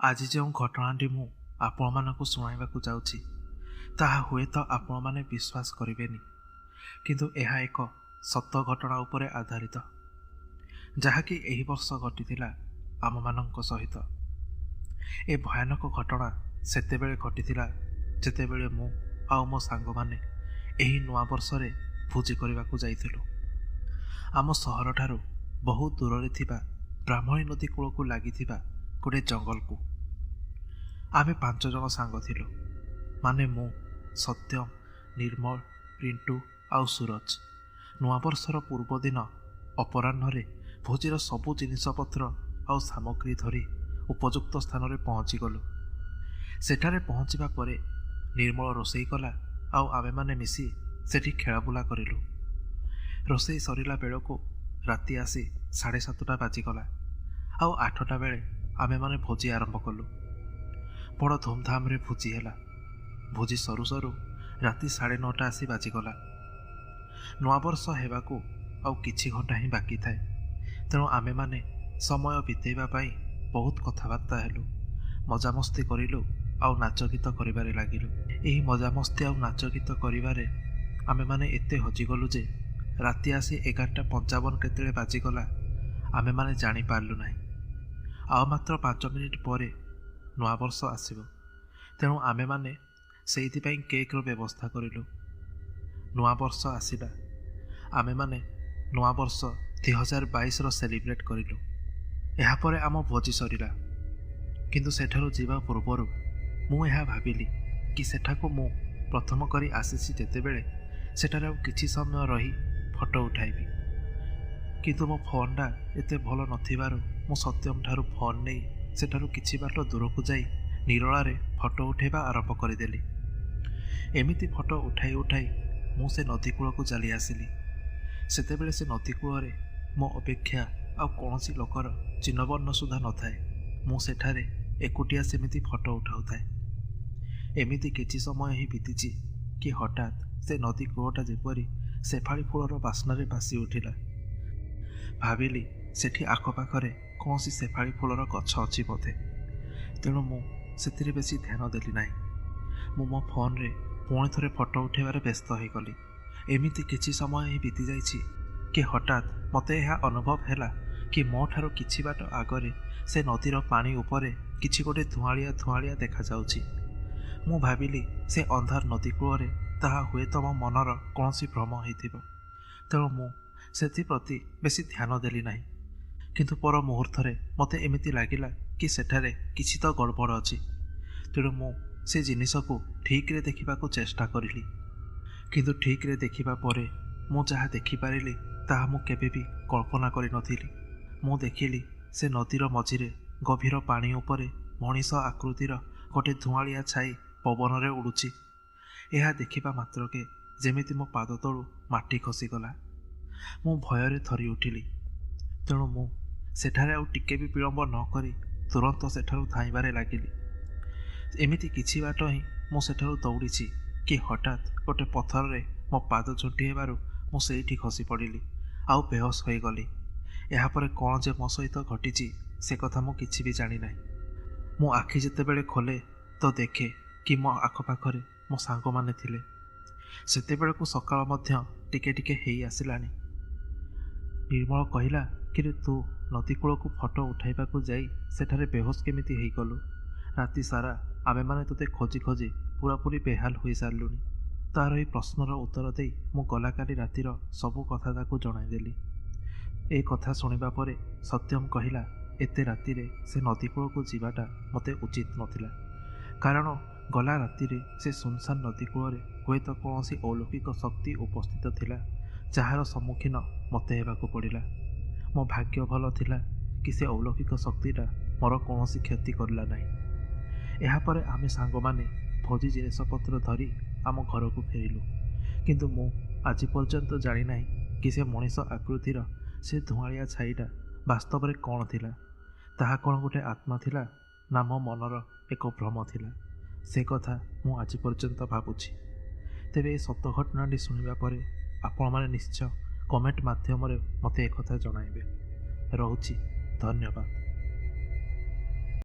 आज जो घटनाटी मु आपण मानक शुणाइबाकू जाउछि ताहा हुए तो आपण माने विश्वास करिवेनी, किंतु यह एक सत घटना उपरे आधारित जहाँकि एही वर्ष घटिथिला आम मानक सहित। ए भयानक घटना सेतेबेले घटिथिला जेतेबेले मु आउ मो सांग माने एही नुआ वर्ष रे भोजी करबाकू जाइथिलु। आम सहर ठारू बहुत दूर रे थिबा ब्राह्मणी नदी कूल को लागिथिबा गोटे जंगल को। आमे 5 जन सांग थिलु, माने मु, सत्यम, निर्मल, रिंटू आउ सूरज। नुआ वर्षर पूर्व दिन अपराह्न रे भोजीर सबु जिनिसपत्र आउ सामग्री धरी उपयुक्त स्थान रे पहुँची गलु। सेठारे पहुँचीबा परे निर्मल रोषेई कला आउ आमे माने मिसी सेठी खेलाबुला करिलु। रोषेई सरिला बेलको राति आसी 7:30 बाजिगला। आउ 8टा बेले आमे माने भोजी आरंभ कलु। बड़ धूमधाम रे भोजी हैला। भोजी सरू सरू राति 9:30 आसी बाजिगला। नुआ वर्ष हेबाकू आउ किछि घंटा ही बाकी थाए, तेणु आमे माने समय बितेइबा पाई बहुत कथबार्ता हेलु, मजामस्ती करिलु आउ नाच गीत करिबारे लागिलु। एही मजामस्ती आउ नाच गीत करिबारे आमे माने एते हजिगलु जे राति आसी 11:55 केतेले बाजिगला आमे माने जानी पारलु नाही। आउ मात्र 5 मिनिट परे नुआ वर्ष आसिबो, तेणु आमे माने सेइथि पई केक रो व्यवस्था करिलु। नुआ वर्ष आसिला, आमे माने नुआ वर्ष 2022 रो सेलिब्रेट करिलु। एहा परे आम भोजी सरिला, किंतु सेठारु जीवा पूर्वरु मु एहा भाबिली कि सेठाको मु प्रथम करी आसीछि जेतेबेले सेठारे आउ किछि समय रही फोटो उठाइबी, किंतु मो फोनटा एते भल नथिबारु मु सत्यम ठारू फोन नै सेठारु किछि बाट दूरकू जाई निरलारे फोटो उठेबा आरंभ करिदेली। एमिति फोटो उठाई उठाई मु से नदी कूलकू चली आसिली। सेतेबेले से नदी कूलरे मो अपेक्षा आउ कौनसी लोकर चिन्हवर्ण सुधा न थाए। मु सेठारे एकुटिया सेमिति फोटो उठाउथाए। एमिति किछि समय ही बीतीछि कि हठात से नदी कूलटा जेपरी सेफाली फूलर बास्नारे भासी उठिला। भाविली सेठी आखपाखरे कौनसी सेफाली फूलर गछ अछि बोधे, तेणु मु सेथिरे बेसी ध्यान देली नाही। मु मो फोन रे पुणी थरे फोटो उठेबारे व्यस्त हो गली। एमिति किछि समय ही बीती जाइछि कि हठात मते यह अनुभव हैला कि मो ठारो किछि बाट आगरे से नदीर पानी उपरे किछि गोटे धुआलिया धुआलिया देखा जाउछि। मु भाविली से अंधार नदी कूलरे ताहा हुए तो मो मनर कौनसी भ्रम होइथिबो, तेणु मु सेथि प्रति बेसी ध्यान देली नाही। किंतु पर मुहूर्तरे मते एमिति लागिला कि सेठारे किछि तो गड़बड़ अछि, तेणु मु से जिनिसको ठीक रे देखिबाकू चेष्टा करिली। किंतु ठीक रे देखिबा परे मु जहा देखि पारिली ताहा मु केबे भी कल्पना करि नथिली। मु देखिली से नदीर मझिरे गभीर पानी उपरे मनीष आकृतिर गोटे धुआलिया छाई पवन रे उड़ुछि। एहा देखिबा मात्रके जेमिति मो पाद तळु माटी खसीगला। मु भୟରେ थरी उठिली, तेणु मु सेठारे आउ टिके भी विलंब न करी तुरंत सेठारु धाइबारे लागिली। एमिति किछि बाट ही मु सेठारु दौड़ीछि कि हठात गोटे पत्थर रे मो पाद झुंटी हेबारु मु सेठी खसी पड़िली आउ बेहोश होई गली। एहा परे कोन जे मो सहित घटिछि से कथा मु किछि भी जानि नाही। मु आखि जेतेबेले खोले तो देखे कि मो आखपाखरे मो सांग माने थिले। सेतेबेलकू सकाळ मध्य टिके टिके हेई आसिलानी। निर्मल कहिला कि रे तू नदी कूलकू फोटो उठाइबाकू जाई सेठारे बेहोश केमिति हेई गलु? राति सारा आमे माने तोते खोजी खोजी पूरापूरी बेहाल होई सारलुनी। तार एही प्रश्नर उत्तर देई मु गला काली रातिर सबु कथा ताकू जणाइदेली। ए कथा शुणिबा परे सत्यम कहिला एते रातिरे से नदी कूलकू जीवाटा मते उचित नथिला, कारण गला रातिरे से सुनसान नदी कूलरे हुए तो कौनसी अलौकिक शक्ति उपस्थित थिला जहार सम्मुखीन मते हेबाकू पड़िला। मो भाग्य भल थिला कि से अलौकिक शक्तिटा मोर कौनसी क्षति करला नाही। एहा परे आमे सांग माने भोजी जिनिसपत्र धरी आम घर को फेरिलु, किंतु मु आज पर्यंत जानि नाही कि से मनीष आकृतिर से धुआलिया छाईटा वास्तव में कौन थिला। ताहा कौन गोटे आत्मा थिला ना मो मनर एक भ्रम थिला, से कथा मु आज पर्यंत भाबुछि। तेबे ए सत घटनाटी शुणिबा परे आपण माने निश्चय कमेंट माध्यम मते एक कथा जणाइबे। रहुछि, धन्यवाद।